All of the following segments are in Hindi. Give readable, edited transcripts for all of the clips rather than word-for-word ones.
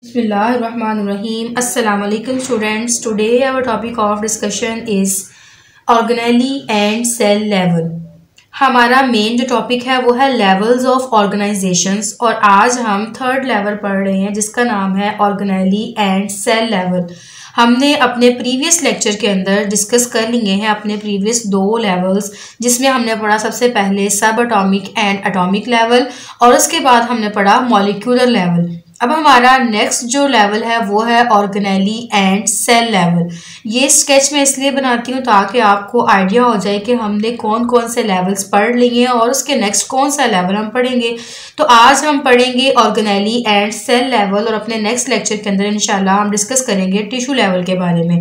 Bismillahirrahmanirrahim. Assalamu alaikum students. Today our topic of discussion is organelle and cell level. हमारा मेन जो टॉपिक है वो है लेवल्स ऑफ ऑर्गेनाइजेशंस और आज हम थर्ड लेवल पढ़ रहे हैं जिसका नाम है ऑर्गेनेली एंड सेल लेवल। हमने अपने प्रीवियस लेक्चर के अंदर डिस्कस कर लिए हैं अपने प्रीवियस दो लेवल्स, जिसमें हमने पढ़ा सबसे पहले सब एटॉमिक एंड एटॉमिक लेवल और उसके बाद हमने पढ़ा मॉलिक्यूलर लेवल। अब हमारा नेक्स्ट जो लेवल है वो है ऑर्गेनेली एंड सेल लेवल। ये स्केच मैं इसलिए बनाती हूँ ताकि आपको आइडिया हो जाए कि हमने कौन कौन से लेवल्स पढ़ लिए हैं और उसके नेक्स्ट कौन सा लेवल हम पढ़ेंगे। तो आज हम पढ़ेंगे ऑर्गेनेली एंड सेल लेवल और अपने नेक्स्ट लेक्चर के अंदर इंशाल्लाह हम डिस्कस करेंगे टिश्यू लेवल के बारे में।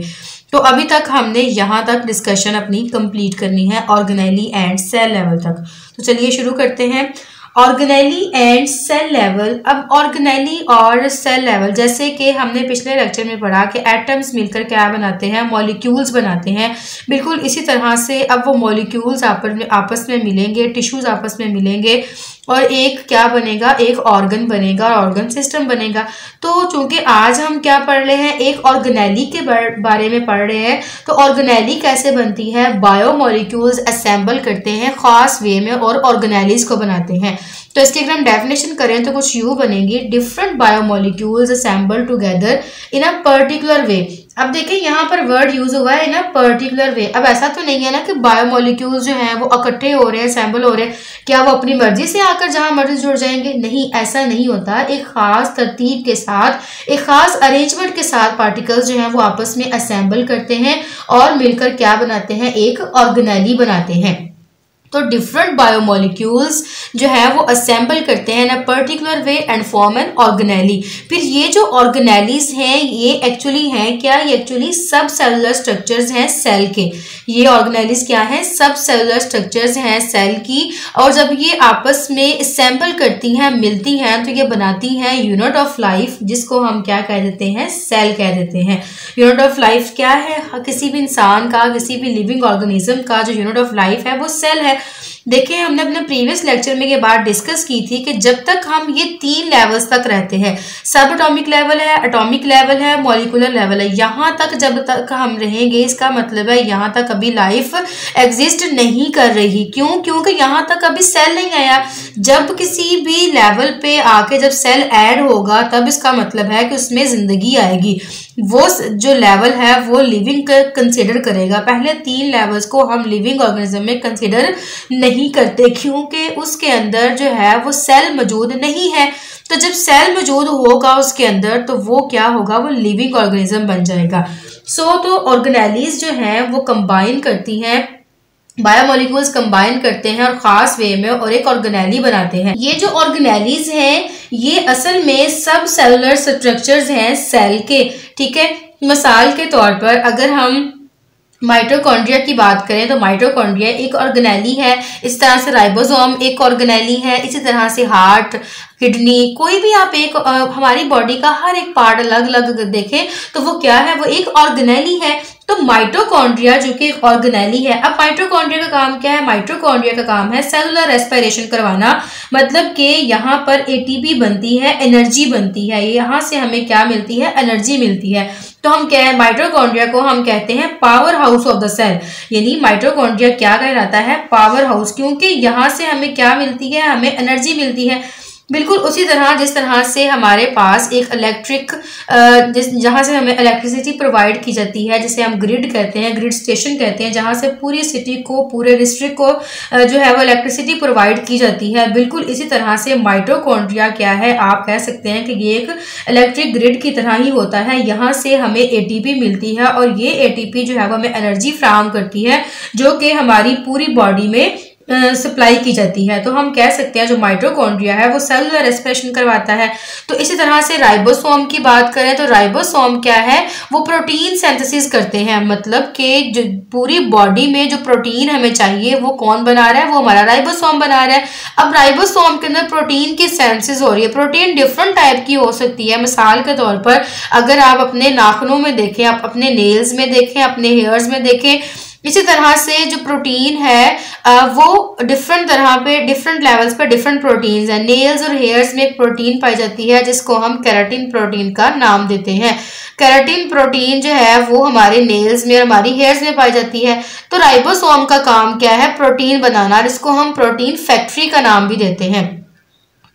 तो अभी तक हमने यहाँ तक डिस्कशन अपनी कंप्लीट करनी है ऑर्गेनेली एंड सेल लेवल तक। तो चलिए शुरू करते हैं ऑर्गेनेली एंड सेल लेवल। अब ऑर्गेनेली और सेल लेवल जैसे कि हमने पिछले लेक्चर में पढ़ा कि एटम्स मिलकर क्या बनाते हैं, मॉलिक्यूल्स बनाते हैं। बिल्कुल इसी तरह से अब वो मॉलिक्यूल्स आपस में मिलेंगे, टिश्यूज आपस में मिलेंगे और एक क्या बनेगा, एक ऑर्गन बनेगा और ऑर्गन सिस्टम बनेगा। तो चूंकि आज हम क्या पढ़ रहे हैं, एक ऑर्गेनेली के बारे में पढ़ रहे हैं। तो ऑर्गेनेली कैसे बनती है, बायोमोलिक्यूल्स असेंबल करते हैं खास वे में और ऑर्गेनेलीज को बनाते हैं। तो इसकी अगर हम डेफिनेशन करें तो कुछ यूं बनेगी, different biomolecules assemble together in a particular वे। अब देखिए यहाँ पर वर्ड यूज हुआ है इन अ पर्टिकुलर वे। अब ऐसा तो नहीं है ना कि बायोमोलिक्यूल्स जो हैं वो इकट्ठे हो रहे हैं, असेंबल हो रहे हैं, क्या वो अपनी मर्जी से आकर जहां मर्जी जुड़ जाएंगे? नहीं, ऐसा नहीं होता। एक खास तरतीब के साथ, एक खास अरेंजमेंट के साथ पार्टिकल्स जो हैं वो आपस में असेंबल करते हैं और मिलकर क्या बनाते हैं, एक ऑर्गेनेली बनाते हैं। तो डिफरेंट बायोमोलिक्यूल्स जो है वो असेंबल करते हैं in a particular way and form an organelle. फिर ये जो ऑर्गेनेलीज हैं ये एक्चुअली हैं क्या, ये एक्चुअली सब सेलुलर स्ट्रक्चर्स हैं सेल के। ये ऑर्गेनेलीज क्या हैं, सब सेलुलर स्ट्रक्चर्स हैं सेल की। और जब ये आपस में असेंबल करती हैं, मिलती हैं, तो ये बनाती हैं यूनिट ऑफ लाइफ, जिसको हम क्या कह देते हैं, सेल कह देते हैं। यूनिट ऑफ लाइफ क्या है, किसी भी इंसान का, किसी भी लिविंग ऑर्गेनिज्म का जो यूनिट ऑफ लाइफ है वो सेल है। देखिए हमने अपने प्रीवियस लेक्चर में ये बात डिस्कस की थी कि जब तक हम ये तीन लेवल्स तक रहते हैं, सब एटॉमिक लेवल है, एटॉमिक लेवल है, मॉलिक्यूलर लेवल है, यहाँ तक जब तक हम रहेंगे इसका मतलब है यहाँ तक अभी लाइफ एग्जिस्ट नहीं कर रही। क्यों? क्योंकि यहाँ तक अभी सेल नहीं आया। जब किसी भी लेवल पे आके जब सेल ऐड होगा तब इसका मतलब है कि उसमें जिंदगी आएगी। वो जो लेवल है वो लिविंग कंसिडर करेगा। पहले तीन लेवल्स को हम लिविंग ऑर्गेनिज्म में कंसिडर नहीं करते क्योंकि उसके अंदर जो है वो सेल मौजूद नहीं है। तो जब सेल मौजूद होगा उसके अंदर तो वो क्या होगा, वो लिविंग ऑर्गेनिज्म बन जाएगा। तो ऑर्गेनेलीज जो हैं वो कंबाइन करती हैं, बायोमोलिक्यूल्स कंबाइन करते हैं और खास वे में और एक ऑर्गेनेली बनाते हैं। ये जो ऑर्गेनेलीज हैं ये असल में सब सेलुलर स्ट्रक्चर्स हैं सेल के, ठीक है। मिसाल के तौर पर अगर हम माइटोकॉन्ड्रिया की बात करें तो माइटोकॉन्ड्रिया एक ऑर्गेनेली है। इस तरह से राइबोसोम एक ऑर्गेनेली है। इसी तरह से हार्ट, किडनी, कोई भी आप एक हमारी बॉडी का हर एक पार्ट अलग अलग देखें तो वो क्या है, वो एक ऑर्गेनेली है। तो माइटोकॉन्ड्रिया जो कि एक ऑर्गेनेली है। अब माइटोकॉन्ड्रिया का काम क्या है, माइटोकॉन्ड्रिया का काम है सेलुलर रेस्पिरेशन करवाना, मतलब कि यहाँ पर एटीपी बनती है, एनर्जी बनती है। यहाँ से हमें क्या मिलती है, एनर्जी मिलती है। तो हम क्या है, माइटोकॉन्ड्रिया को हम कहते हैं power house of the cell, यानी माइटोकॉन्ड्रिया क्या कहलाता है, पावर हाउस, क्योंकि यहाँ से हमें क्या मिलती है, हमें एनर्जी मिलती है। बिल्कुल उसी तरह जिस तरह से हमारे पास एक इलेक्ट्रिक जहाँ से हमें इलेक्ट्रिसिटी प्रोवाइड की जाती है, जिसे हम ग्रिड कहते हैं, ग्रिड स्टेशन कहते हैं, जहाँ से पूरी सिटी को, पूरे डिस्ट्रिक्ट को जो है वो इलेक्ट्रिसिटी प्रोवाइड की जाती है। बिल्कुल इसी तरह से माइटोकॉन्ड्रिया क्या है, आप कह सकते हैं कि ये एक इलेक्ट्रिक ग्रिड की तरह ही होता है। यहाँ से हमें एटीपी मिलती है और ये एटीपी जो है वो हमें एनर्जी फ्राहम करती है जो कि हमारी पूरी बॉडी में सप्लाई की जाती है। तो हम कह सकते हैं जो माइटोकॉन्ड्रिया है वो सेलुलर रेस्पिरेशन करवाता है। तो इसी तरह से राइबोसोम की बात करें तो राइबोसोम क्या है, वो प्रोटीन सिंथेसिस करते हैं, मतलब कि जो पूरी बॉडी में जो प्रोटीन हमें चाहिए वो कौन बना रहा है, वो हमारा राइबोसोम बना रहा है। अब राइबोसोम के अंदर प्रोटीन की सिंथेसिस हो रही है। प्रोटीन डिफरेंट टाइप की हो सकती है। मिसाल के तौर पर अगर आप अपने नाखूनों में देखें, आप अपने नेल्स में देखें, अपने हेयर्स में देखें, इसी तरह से जो प्रोटीन है वो डिफरेंट तरह पे डिफरेंट लेवल्स पे डिफरेंट प्रोटीन्स है। नेल्स और हेयर्स में एक प्रोटीन पाई जाती है जिसको हम केराटिन प्रोटीन का नाम देते हैं। केराटिन प्रोटीन जो है वो हमारे नेल्स में और हमारी हेयर्स में पाई जाती है। तो राइबोसोम का काम क्या है? प्रोटीन बनाना, जिसको हम प्रोटीन फैक्ट्री का नाम भी देते हैं।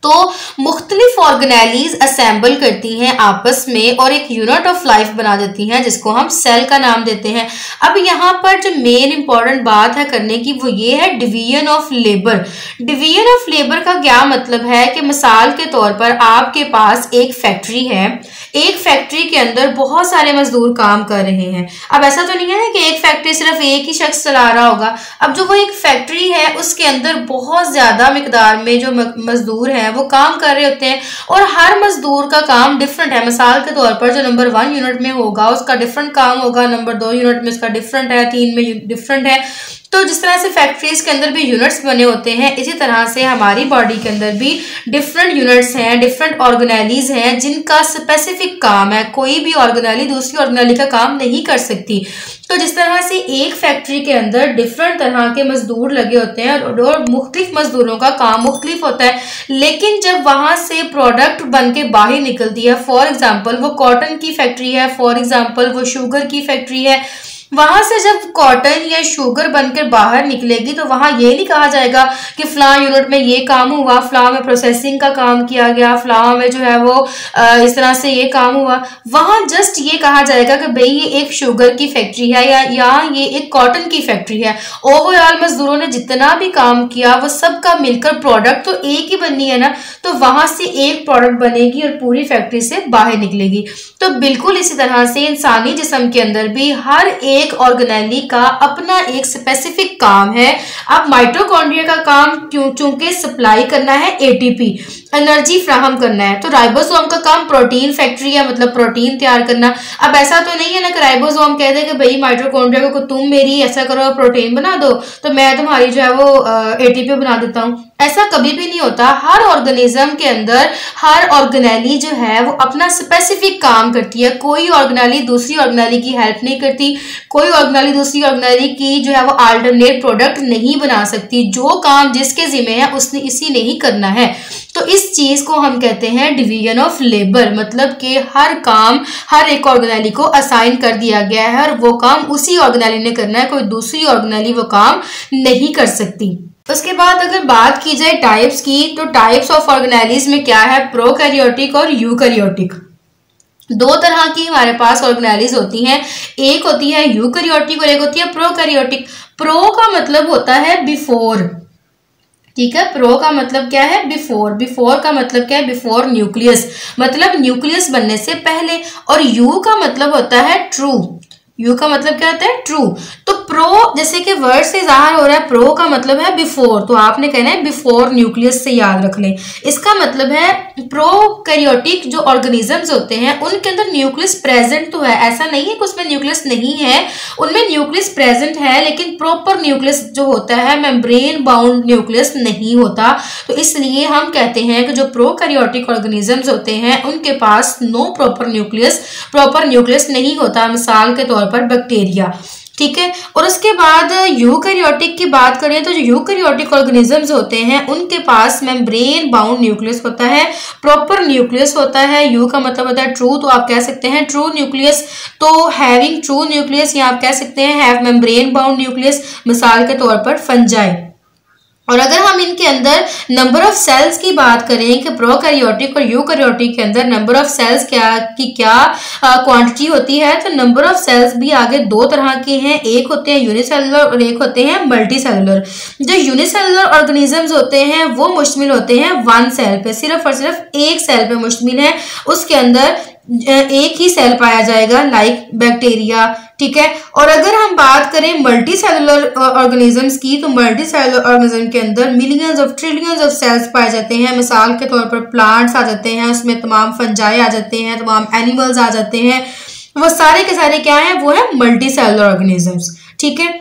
तो मुख्तलिफ ऑर्गेनेलीज असेंबल करती हैं आपस में और एक यूनिट ऑफ लाइफ बना देती हैं जिसको हम सेल का नाम देते हैं। अब यहाँ पर जो मेन इंपॉर्टेंट बात है करने की वो ये है division of labour. Division of labour का क्या मतलब है कि मिसाल के तौर पर आपके पास एक फैक्ट्री है, एक फैक्ट्री के अंदर बहुत सारे मजदूर काम कर रहे हैं। अब ऐसा तो नहीं है ना कि एक फैक्ट्री सिर्फ एक ही शख्स चला रहा होगा। अब जो वो एक फैक्ट्री है उसके अंदर बहुत ज्यादा मिकदार में जो मजदूर हैं वो काम कर रहे होते हैं और हर मजदूर का काम डिफरेंट है। मिसाल के तौर पर जो नंबर 1 यूनिट में होगा उसका डिफरेंट काम होगा, नंबर 2 यूनिट में उसका डिफरेंट है, 3 में डिफरेंट है। तो जिस तरह से फैक्ट्रीज के अंदर भी यूनिट्स बने होते हैं, इसी तरह से हमारी बॉडी के अंदर भी डिफरेंट यूनिट्स हैं, डिफरेंट ऑर्गेनेलीज हैं जिनका स्पेसिफिक काम है। कोई भी ऑर्गेनेली दूसरी ऑर्गेनेली का काम नहीं कर सकती। तो जिस तरह से एक फैक्ट्री के अंदर डिफरेंट तरह के मजदूर लगे होते हैं और मुख्तलिफ मजदूरों का काम मुख्तलिफ होता है, लेकिन जब वहां से प्रोडक्ट बन के बाहर निकलती है, फॉर एग्जाम्पल वो कॉटन की फैक्ट्री है, फॉर एग्जाम्पल वो शुगर की फैक्ट्री है, वहां से जब कॉटन या शुगर बनकर बाहर निकलेगी तो वहां ये नहीं कहा जाएगा कि फलां यूनिट में ये काम हुआ, फलां में प्रोसेसिंग का काम किया गया, फलां में जो है वो इस तरह से ये काम हुआ। वहां जस्ट ये कहा जाएगा कि भाई ये एक शुगर की फैक्ट्री है या ये एक कॉटन की फैक्ट्री है। ओवरऑल मजदूरों ने जितना भी काम किया वो सबका मिलकर प्रोडक्ट तो एक ही बननी है ना, तो वहां से एक प्रोडक्ट बनेगी और पूरी फैक्ट्री से बाहर निकलेगी। तो बिल्कुल इसी तरह से इंसानी जिस्म के अंदर भी हर एक ऑर्गेनेली का अपना एक स्पेसिफिक काम है। अब माइटोकॉन्ड्रिया का काम चूंकि सप्लाई करना है एटीपी, एनर्जी फ्राहम करना है, तो राइबोसोम का काम प्रोटीन फैक्ट्री है, मतलब प्रोटीन तैयार करना। अब ऐसा तो नहीं है ना कि राइबोसोम कह दे कि भाई माइटोकॉन्ड्रिया को तुम मेरी ऐसा करो प्रोटीन बना दो तो मैं तुम्हारी जो है वो एटीपी बना देता हूँ। ऐसा कभी भी नहीं होता। हर ऑर्गेनिज्म के अंदर हर ऑर्गेनेली जो है वो अपना स्पेसिफिक काम करती है। कोई ऑर्गेनेली दूसरी ऑर्गेनेली की हेल्प नहीं करती, कोई ऑर्गेनेली दूसरी ऑर्गेनेली की जो है वो अल्टरनेट प्रोडक्ट नहीं बना सकती। जो काम जिसके जिम्मे है उसने इसी ने ही करना है। तो इस चीज को हम कहते हैं डिवीजन ऑफ लेबर, मतलब कि हर काम हर एक ऑर्गेनेली को असाइन कर दिया गया है और वो काम उसी ऑर्गेनेली ने करना है, कोई दूसरी ऑर्गेनेली वो काम नहीं कर सकती। उसके बाद अगर बात की जाए टाइप्स की, तो टाइप्स ऑफ ऑर्गेनेलीज में क्या है? प्रोकैरियोटिक और यूकैरियोटिक। दो तरह की हमारे पास ऑर्गेनेलीज होती हैं, एक होती है यूकैरियोटिक और एक होती है प्रोकैरियोटिक। प्रो का मतलब होता है बिफोर, ठीक है। प्रो का मतलब क्या है? बिफोर। बिफोर का मतलब क्या है? बिफोर न्यूक्लियस, मतलब न्यूक्लियस बनने से पहले। और यू का मतलब होता है ट्रू। यू का मतलब क्या होता है? ट्रू। तो प्रो जैसे कि वर्ड से जाहिर हो रहा है, प्रो का मतलब है बिफोर, तो आपने कहना है बिफोर न्यूक्लियस से याद रख लें। इसका मतलब है प्रोकैरियोटिक जो ऑर्गेनिजम्स होते हैं उनके अंदर न्यूक्लियस प्रेजेंट तो है, ऐसा नहीं है कि उसमें न्यूक्लियस नहीं है, उनमें न्यूक्लियस प्रेजेंट है, लेकिन प्रॉपर न्यूक्लियस जो होता है मेम्ब्रेन बाउंड न्यूक्लियस नहीं होता। तो इसलिए हम कहते हैं कि जो प्रोकैरियोटिक ऑर्गेनिजम्स होते हैं उनके पास नो प्रॉपर न्यूक्लियस नहीं होता, मिसाल के तौर पर बैक्टीरिया, ठीक है। और उसके बाद यूकैरियोटिक की बात करें तो जो यूकैरियोटिक ऑर्गेनिजम्स होते हैं उनके पास मेम्ब्रेन बाउंड न्यूक्लियस होता है, प्रॉपर न्यूक्लियस होता है। यू का मतलब होता है ट्रू, तो आप कह सकते हैं ट्रू न्यूक्लियस। तो हैविंग ट्रू न्यूक्लियस या आप कह सकते हैं हैव मेम्ब्रेन बाउंड न्यूक्लियस, मिसाल के तौर पर फंजाई। और अगर हम इनके अंदर नंबर ऑफ सेल्स की बात करें कि प्रोकैरियोटिक और यूकैरियोटिक के अंदर नंबर ऑफ सेल्स क्या क्वांटिटी होती है, तो नंबर ऑफ सेल्स भी आगे दो तरह के हैं, एक होते हैं यूनिसेलुलर और एक होते हैं मल्टीसेलुलर। जो यूनिसेलुलर ऑर्गेनिजम्स होते हैं वो मुश्तमिल होते हैं 1 सेल पे, सिर्फ और सिर्फ एक सेल पे मुश्तमिल है, उसके अंदर एक ही सेल पाया जाएगा, लाइक बैक्टीरिया, ठीक है। और अगर हम बात करें मल्टी सेलुलर ऑर्गेनिजम्स की, तो मल्टी सेलुलर ऑर्गेनिज्म के अंदर millions of trillions of cells पाए जाते हैं। मिसाल के तौर पर प्लांट्स आ जाते हैं, उसमें तमाम फंजाई आ जाते हैं, तमाम एनिमल्स आ जाते हैं, वो सारे के सारे क्या हैं? वो है मल्टी सेलुलर ऑर्गेनिजम्स, ठीक है।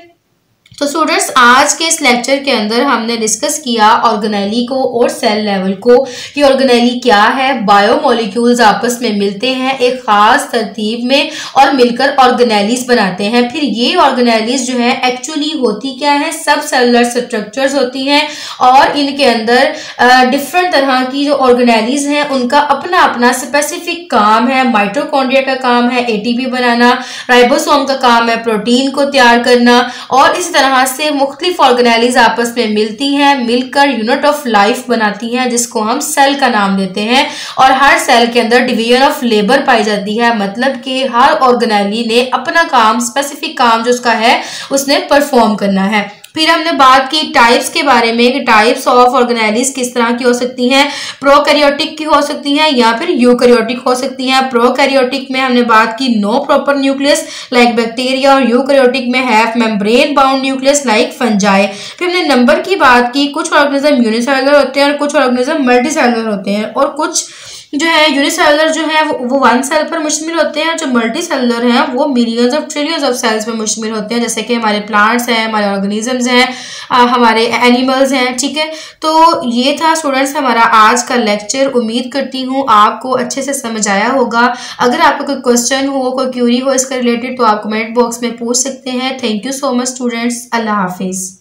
तो स्टूडेंट्स आज के इस लेक्चर के अंदर हमने डिस्कस किया ऑर्गेनेली को और सेल लेवल को कि ऑर्गेनेली क्या है। बायोमोलिक्यूल्स आपस में मिलते हैं एक खास तरतीब में और मिलकर ऑर्गेनेलीज बनाते हैं। फिर ये ऑर्गेनेलीज जो है एक्चुअली होती क्या है, सब सेलुलर स्ट्रक्चर्स होती हैं और इनके अंदर डिफरेंट तरह की जो ऑर्गेनेलीज हैं उनका अपना अपना स्पेसिफिक काम है। माइटोकॉन्ड्रिया का काम है एटीपी बनाना, राइबोसोम का काम है प्रोटीन को तैयार करना और इस तरह से मुख्तलिफ ऑर्गेनेलीज आपस में मिलती हैं, मिलकर यूनिट ऑफ लाइफ बनाती हैं जिसको हम सेल का नाम देते हैं। और हर सेल के अंदर डिवीजन ऑफ लेबर पाई जाती है, मतलब कि हर ऑर्गेनेली ने अपना काम, स्पेसिफिक काम जो उसका है उसने परफॉर्म करना है। फिर हमने बात की टाइप्स के बारे में कि टाइप्स ऑफ ऑर्गेनेलीज किस तरह की हो सकती हैं, प्रोकैरियोटिक की हो सकती हैं या फिर यूकैरियोटिक हो सकती हैं। प्रोकैरियोटिक में हमने बात की no proper nucleus like bacteria और यूकैरियोटिक में have membrane bound nucleus like fungi. फिर हमने नंबर की बात की, कुछ ऑर्गेनिज्म यूनिसेलुलर होते हैं और कुछ ऑर्गेनिज्म मल्टीसेलुलर होते हैं और कुछ जो है यूनिसेलुलर जो है वो वन सेल पर मुश्तमिल होते हैं, जो मल्टी सेलुलर हैं वो millions of trillions of cells पर मुश्तमिल होते हैं, जैसे कि हमारे प्लांट्स हैं, हमारे ऑर्गेनिजम्स हैं, हमारे एनिमल्स हैं। ठीक है, तो ये था स्टूडेंट्स हमारा आज का लेक्चर। उम्मीद करती हूँ आपको अच्छे से समझ आया होगा। अगर आपका कोई क्वेश्चन हो, कोई क्यूरी हो इसके रिलेटेड तो आप कमेंट बॉक्स में पूछ सकते हैं। Thank you so much students. अल्लाह हाफिज़।